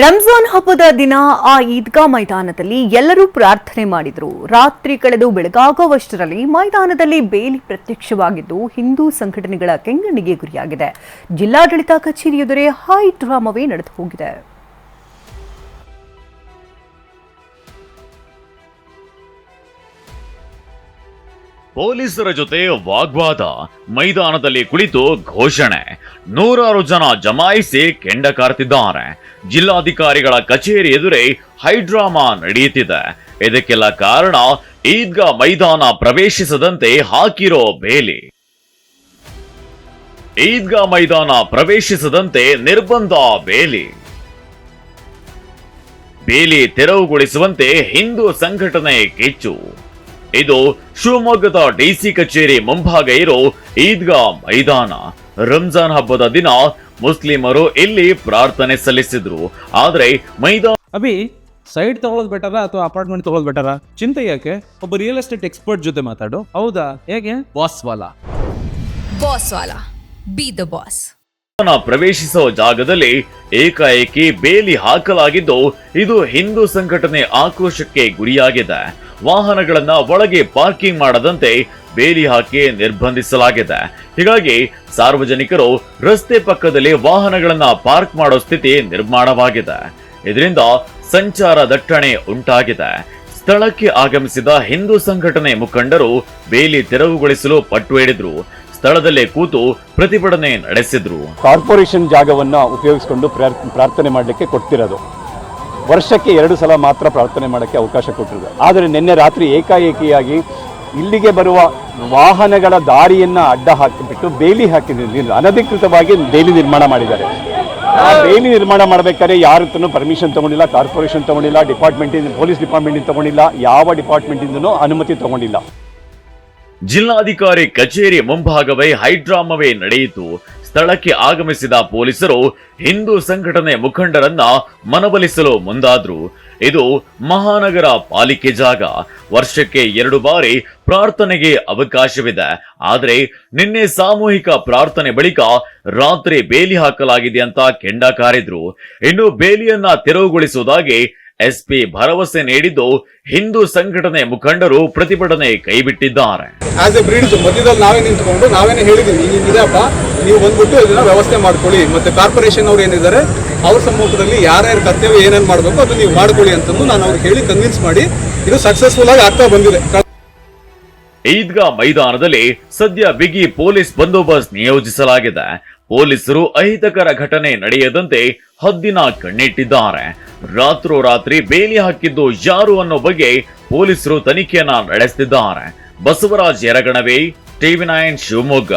ರಂಜಾನ್ ಹಬ್ಬದ ದಿನ ಆ ಈದ್ಗಾ ಮೈದಾನದಲ್ಲಿ ಎಲ್ಲರೂ ಪ್ರಾರ್ಥನೆ ಮಾಡಿದ್ರು. ರಾತ್ರಿ ಕಳೆದು ಬೆಳಗಾಗುವಷ್ಟರಲ್ಲಿ ಮೈದಾನದಲ್ಲಿ ಬೇಲಿ ಪ್ರತ್ಯಕ್ಷವಾಗಿದ್ದು ಹಿಂದೂ ಸಂಘಟನೆಗಳ ಕೆಂಗಣ್ಣಿಗೆ ಗುರಿಯಾಗಿದೆ. ಜಿಲ್ಲಾಡಳಿತ ಕಚೇರಿ ಎದುರೇ ಹೈ ಡ್ರಾಮಾವೇ ನಡೆದು ಹೋಗಿದೆ. ಪೊಲೀಸರ ಜೊತೆ ವಾಗ್ವಾದ, ಮೈದಾನದಲ್ಲಿ ಕುಳಿತು ಘೋಷಣೆ, ನೂರಾರು ಜನ ಜಮಾಯಿಸಿ ಕೆಂಡ ಕಾರ್ತಿದ್ದಾರೆ. ಜಿಲ್ಲಾಧಿಕಾರಿಗಳ ಕಚೇರಿ ಎದುರೇ ಹೈಡ್ರಾಮಾ ನಡೆಯುತ್ತಿದೆ. ಇದಕ್ಕೆಲ್ಲ ಕಾರಣ ಈದ್ಗಾ ಮೈದಾನ ಪ್ರವೇಶಿಸದಂತೆ ಹಾಕಿರೋ ಬೇಲಿ. ಈದ್ಗಾ ಮೈದಾನ ಪ್ರವೇಶಿಸದಂತೆ ನಿರ್ಬಂಧ ಬೇಲಿ. ಬೇಲಿ ತೆರವುಗೊಳಿಸುವಂತೆ ಹಿಂದೂ ಸಂಘಟನೆ ಕಿಚ್ಚು. ಇದು ಶಿವಮೊಗ್ಗದ ಡಿಸಿ ಕಚೇರಿ ಮುಂಭಾಗ ಇರೋ ಈದ್ಗಾ ಮೈದಾನ. ರಂಜಾನ್ ಹಬ್ಬದ ದಿನ ಮುಸ್ಲಿಮರು ಇಲ್ಲಿ ಪ್ರಾರ್ಥನೆ ಸಲ್ಲಿಸಿದ್ರು. ಆದ್ರೆ ಅಭಿ ಸೈಡ್ ತಗೊಳ್ಳೋದು ಬೆಟರ ಅಥವಾ ಅಪಾರ್ಟ್ಮೆಂಟ್ ತಗೊಳ್ಳೋದು ಬೆಟರ? ಚಿಂತೆ ಯಾಕೆ? ಒಬ್ಬ ರಿಯಲ್ ಎಸ್ಟೇಟ್ ಎಕ್ಸ್ಪರ್ಟ್ ಜೊತೆ ಮಾತಾಡು. ಹೌದಾ? ಹೇಗೆ? ಬಾಸ್ ವಾಲಾ ಬಿ ದ ಬಾಸ್. ಪ್ರವೇಶಿಸೋ ಜಾಗದಲ್ಲಿ ಏಕಾಏಕಿ ಬೇಲಿ ಹಾಕಲಾಗಿದ್ದು ಇದು ಹಿಂದೂ ಸಂಘಟನೆ ಆಕ್ರೋಶಕ್ಕೆ ಗುರಿಯಾಗಿದೆ. ವಾಹನಗಳನ್ನ ಒಳಗೆ ಪಾರ್ಕಿಂಗ್ ಮಾಡದಂತೆ ಬೇಲಿ ಹಾಕಿ ನಿರ್ಬಂಧಿಸಲಾಗಿದೆ. ಹೀಗಾಗಿ ಸಾರ್ವಜನಿಕರು ರಸ್ತೆ ಪಕ್ಕದಲ್ಲಿ ವಾಹನಗಳನ್ನ ಪಾರ್ಕ್ ಮಾಡೋ ಸ್ಥಿತಿ ನಿರ್ಮಾಣವಾಗಿದೆ. ಇದರಿಂದ ಸಂಚಾರ ದಟ್ಟಣೆ ಉಂಟಾಗಿದೆ. ಸ್ಥಳಕ್ಕೆ ಆಗಮಿಸಿದ ಹಿಂದೂ ಸಂಘಟನೆ ಮುಖಂಡರು ಬೇಲಿ ತೆರವುಗೊಳಿಸಲು ಪಟ್ಟು ಹಿಡಿದ್ರು. ಸ್ಥಳದಲ್ಲೇ ಕೂತು ಪ್ರತಿಭಟನೆ ನಡೆಸಿದ್ರು. ಕಾರ್ಪೊರೇಷನ್ ಜಾಗವನ್ನ ಉಪಯೋಗಿಸಿಕೊಂಡು ಪ್ರಾರ್ಥನೆ ಮಾಡಲಿಕ್ಕೆ ಕೊಡ್ತಿರೋದು. ವರ್ಷಕ್ಕೆ 2 ಸಲ ಮಾತ್ರ ಪ್ರಾರ್ಥನೆ ಮಾಡೋಕ್ಕೆ ಅವಕಾಶ ಕೊಟ್ಟಿರೋದು. ಆದರೆ ನಿನ್ನೆ ರಾತ್ರಿ ಏಕಾಏಕಿಯಾಗಿ ಇಲ್ಲಿಗೆ ಬರುವ ವಾಹನಗಳ ದಾರಿಯನ್ನ ಅಡ್ಡ ಹಾಕಿಬಿಟ್ಟು ಬೇಲಿ ಹಾಕಿದ್ರು. ಅನಧಿಕೃತವಾಗಿ ಬೇಲಿ ನಿರ್ಮಾಣ ಮಾಡಿದ್ದಾರೆ. ಆ ಬೇಲಿ ನಿರ್ಮಾಣ ಮಾಡಬೇಕಾದ್ರೆ ಯಾರತ್ತೂ ಪರ್ಮಿಷನ್ ತಗೊಂಡಿಲ್ಲ, ಕಾರ್ಪೊರೇಷನ್ ತಗೊಂಡಿಲ್ಲ, ಪೊಲೀಸ್ ಡಿಪಾರ್ಟ್ಮೆಂಟ್ ತಗೊಂಡಿಲ್ಲ, ಯಾವ ಡಿಪಾರ್ಟ್ಮೆಂಟಿಂದನೂ ಅನುಮತಿ ತಗೊಂಡಿಲ್ಲ. ಜಿಲ್ಲಾಧಿಕಾರಿ ಕಚೇರಿ ಮುಂಭಾಗವೇ ಹೈಡ್ರಾಮವೇ ನಡೆಯಿತು. ಸ್ಥಳಕ್ಕೆ ಆಗಮಿಸಿದ ಪೊಲೀಸರು ಹಿಂದೂ ಸಂಘಟನೆ ಮುಖಂಡರನ್ನ ಮನವೊಲಿಸಲು ಮುಂದಾದ್ರು. ಇದು ಮಹಾನಗರ ಪಾಲಿಕೆ ಜಾಗ. ವರ್ಷಕ್ಕೆ 2 ಬಾರಿ ಪ್ರಾರ್ಥನೆಗೆ ಅವಕಾಶವಿದೆ. ಆದರೆ ನಿನ್ನೆ ಸಾಮೂಹಿಕ ಪ್ರಾರ್ಥನೆ ಬಳಿಕ ರಾತ್ರಿ ಬೇಲಿ ಹಾಕಲಾಗಿದೆ ಅಂತ ಕೆಂಡ ಕಾರಿದ್ರು. ಇನ್ನು ಬೇಲಿಯನ್ನ ತೆರವುಗೊಳಿಸುವುದಾಗಿ ಎಸ್ಪಿ ಭರವಸೆ ನೀಡಿದ್ದು ಹಿಂದೂ ಸಂಘಟನೆ ಮುಖಂಡರು ಪ್ರತಿಭಟನೆ ಕೈಬಿಟ್ಟಿದ್ದಾರೆ. ಆಸ್ ಎ ಬ್ರಿಡ್ಜ್ ಮಧ್ಯದಲ್ಲಿ ನಾವೇ ನಿಂತ್ಕೊಂಡು ನಾವೇನೇ ಹೇಳಿದೀವಿ, ಇದೆಯಪ್ಪ ನೀವು ಬಂದ್ಬಿಟ್ಟು ಇದನ್ನ ವ್ಯವಸ್ಥೆ ಮಾಡ್ಕೊಳ್ಳಿ, ಮತ್ತೆ ಕಾರ್ಪೊರೇಷನ್ ಅವ್ರು ಏನಿದ್ದಾರೆ ಅವ್ರ ಸಮ್ಮುಖದಲ್ಲಿ ಯಾರ್ಯಾರ ಕರ್ತವ್ಯ ಏನೇನು ಮಾಡಬೇಕು ಅದು ನೀವು ಮಾಡ್ಕೊಳ್ಳಿ ಅಂತಂದು ನಾನು ಅವ್ರಿಗೆ ಹೇಳಿ ಕನ್ವಿನ್ಸ್ ಮಾಡಿ ಇದು ಸಕ್ಸಸ್ಫುಲ್ ಆಗಿ ಆಗ್ತಾ ಬಂದಿದೆ. ಈದ್ಗಾ ಮೈದಾನದಲ್ಲಿ ಸದ್ಯ ಬಿಗಿ ಪೊಲೀಸ್ ಬಂದೋಬಸ್ತ್ ನಿಯೋಜಿಸಲಾಗಿದೆ. ಪೊಲೀಸರು ಅಹಿತಕರ ಘಟನೆ ನಡೆಯದಂತೆ ಹದ್ದಿನ ಕಣ್ಣಿಟ್ಟಿದ್ದಾರೆ. ರಾತ್ರೋರಾತ್ರಿ ಬೇಲಿ ಹಾಕಿದ್ದು ಯಾರು ಅನ್ನೋ ಬಗ್ಗೆ ಪೊಲೀಸರು ತನಿಖೆಯನ್ನ ನಡೆಸುತ್ತಿದ್ದಾರೆ. ಬಸವರಾಜ್ ಯರಗಣವಿ, TV9 ಶಿವಮೊಗ್ಗ.